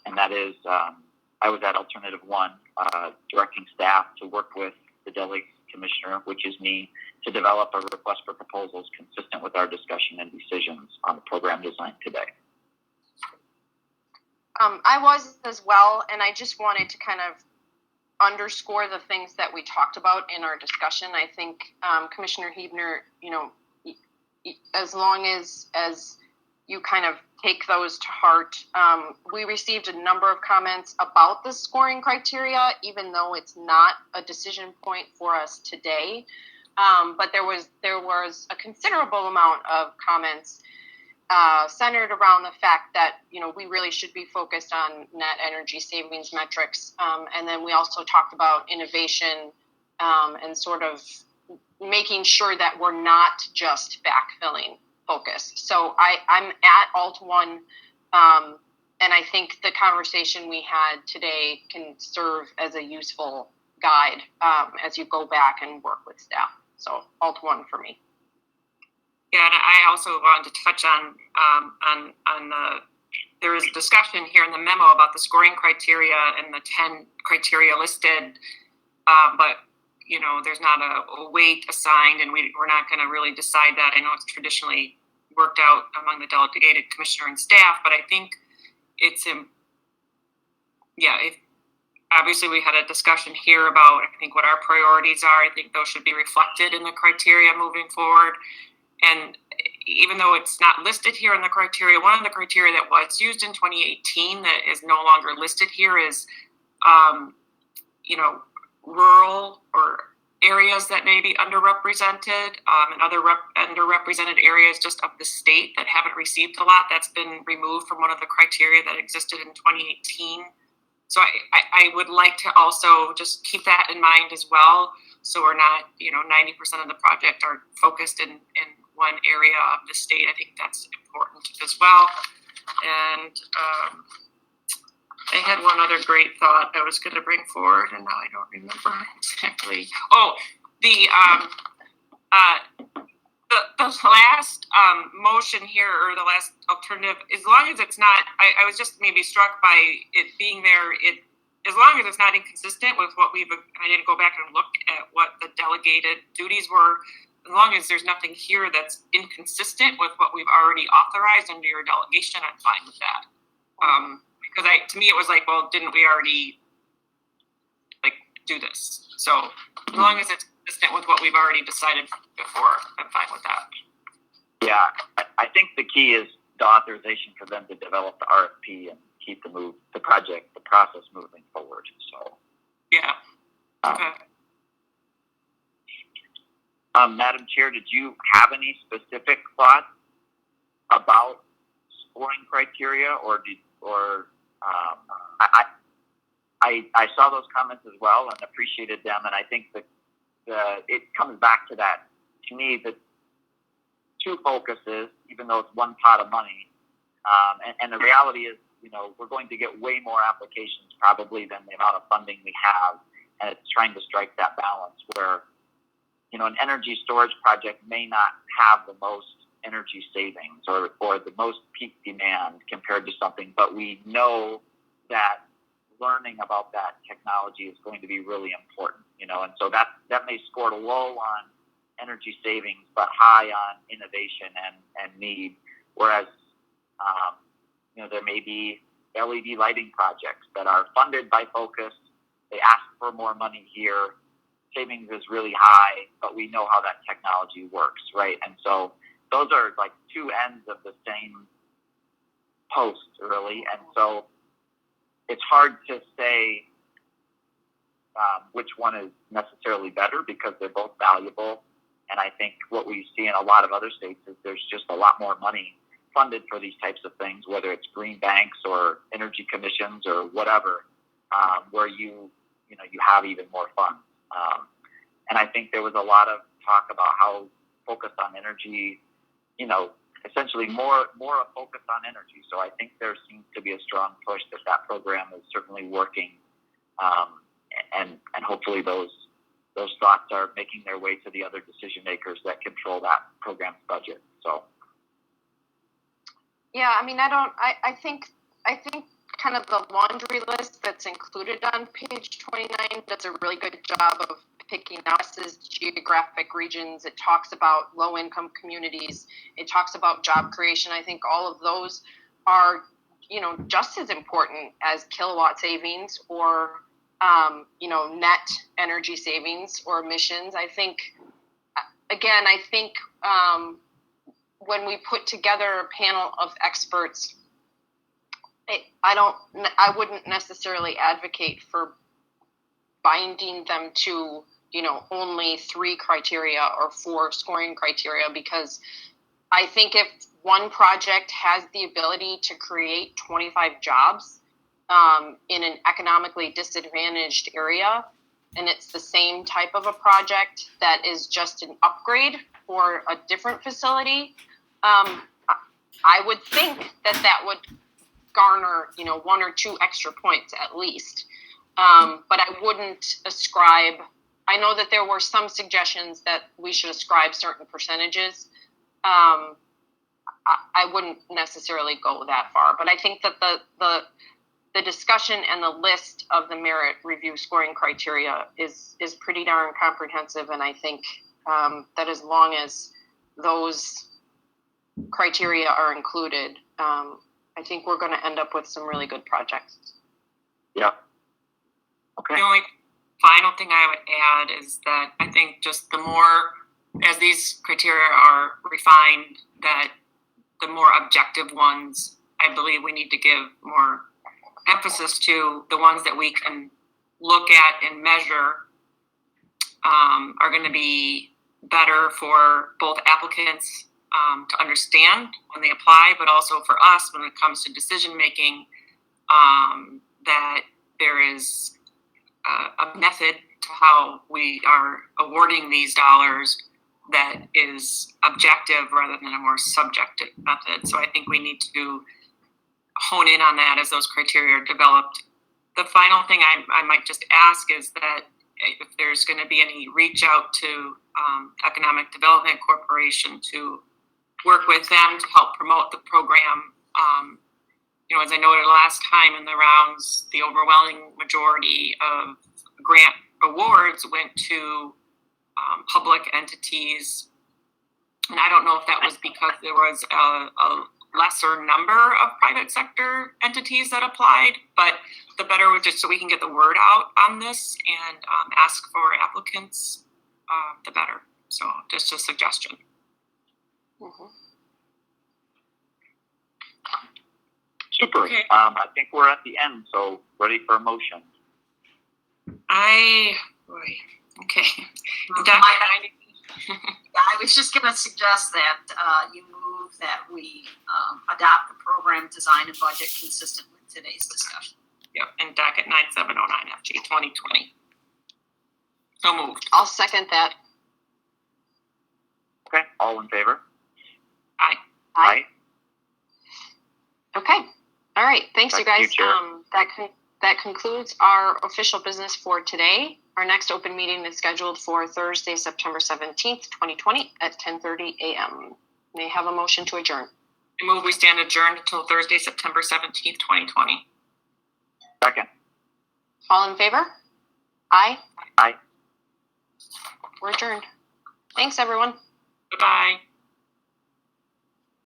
and that is I was at alternative 1, directing staff to work with the delegate commissioner, which is me, to develop a request for proposals consistent with our discussion and decisions on the program design today. I was as well, and I just wanted to kind of underscore the things that we talked about in our discussion. I think Commissioner Huebner, as long as you kind of take those to heart, we received a number of comments about the scoring criteria, even though it's not a decision point for us today. But there was a considerable amount of comments centered around the fact that we really should be focused on net energy savings metrics, and then we also talked about innovation and sort of making sure that we're not just backfilling focus. So I'm at alt 1, and I think the conversation we had today can serve as a useful guide as you go back and work with staff. So alt 1 for me. Yeah, and I also wanted to touch on there is a discussion here in the memo about the scoring criteria and the 10 criteria listed, but there's not a weight assigned, and we're not going to really decide that. I know it's traditionally worked out among the delegated commissioner and staff, but I think it's obviously we had a discussion here about, I think, what our priorities are. I think those should be reflected in the criteria moving forward. And even though it's not listed here in the criteria, one of the criteria that was used in 2018 that is no longer listed here is, rural or areas that may be underrepresented, and other underrepresented areas just of the state that haven't received a lot. That's been removed from one of the criteria that existed in 2018. So I would like to also just keep that in mind as well. So we're not, 90% of the project are focused in one area of the state. I think that's important as well. And I had one other great thought I was going to bring forward, and now I don't remember exactly. Oh, the last motion here, or the last alternative, as long as it's not, I was just maybe struck by it being there, as long as it's not inconsistent with what I didn't go back and look at what the delegated duties were, as long as there's nothing here that's inconsistent with what we've already authorized under your delegation, I'm fine with that. Because to me it was like, well, didn't we already do this? So as long as it's consistent with what we've already decided before, I'm fine with that. Yeah, I think the key is the authorization for them to develop the RFP and keep the process moving forward. So yeah. Okay. Madam Chair, did you have any specific thoughts about scoring criteria, I saw those comments as well and appreciated them, and I think that it comes back to that, to me, the two focuses, even though it's one pot of money, and the reality is, we're going to get way more applications probably than the amount of funding we have, and it's trying to strike that balance where, an energy storage project may not have the most energy savings or the most peak demand compared to something, but we know that learning about that technology is going to be really important, and so that may score low on energy savings, but high on innovation and need, whereas, there may be LED lighting projects that are funded by Focus. They ask for more money here. Savings is really high, but we know how that technology works, right? And so those are like two ends of the same post, really. And so it's hard to say which one is necessarily better because they're both valuable. And I think what we see in a lot of other states is there's just a lot more money funded for these types of things, whether it's green banks or energy commissions or whatever, where you have even more funds. And I think there was a lot of talk about how focused on energy, essentially more a focus on energy. So I think there seems to be a strong push that program is certainly working, and hopefully those thoughts are making their way to the other decision makers that control that program's budget. So. Yeah, I mean, I think kind of the laundry list that's included on page 29 does a really good job of picking out geographic regions. It talks about low-income communities. It talks about job creation. I think all of those are, just as important as kilowatt savings or, net energy savings or emissions. I think when we put together a panel of experts, I wouldn't necessarily advocate for binding them to, only 3 criteria or 4 scoring criteria, because I think if one project has the ability to create 25 jobs in an economically disadvantaged area, and it's the same type of a project that is just an upgrade for a different facility, I would think that would garner, 1 or 2 extra points at least. But I wouldn't ascribe, I know that there were some suggestions that we should ascribe certain percentages. I wouldn't necessarily go that far, but I think that the discussion and the list of the merit review scoring criteria is pretty darn comprehensive. And I think that as long as those criteria are included, I think we're going to end up with some really good projects. Yeah. Okay. The only final thing I would add is that I think just the more, as these criteria are refined, that the more objective ones, I believe we need to give more emphasis to. The ones that we can look at and measure are going to be better for both applicants to understand when they apply, but also for us when it comes to decision making, that there is a method to how we are awarding these dollars that is objective rather than a more subjective method. So I think we need to hone in on that as those criteria are developed. The final thing I might just ask is that if there's going to be any reach out to Economic Development Corporation to work with them to help promote the program. As I noted last time in the rounds, the overwhelming majority of grant awards went to public entities. And I don't know if that was because there was a lesser number of private sector entities that applied, but the better, just so we can get the word out on this and ask for applicants, the better. So just a suggestion. Mm-hmm. Super. Okay. I think we're at the end, so ready for a motion. Okay. I was just going to suggest that you move that we adopt the program design and budget consistent with today's discussion. Yep, and docket 9709 FG 2020. So moved. I'll second that. Okay, all in favor? Aye. Aye. Okay. All right. Thanks, you Thank you, guys. Chair. That concludes our official business for today. Our next open meeting is scheduled for Thursday, September 17th, 2020 at 10:30 a.m. May I have a motion to adjourn? I move we stand adjourned until Thursday, September 17th, 2020. Second. All in favor? Aye. Aye. We're adjourned. Thanks, everyone. Goodbye.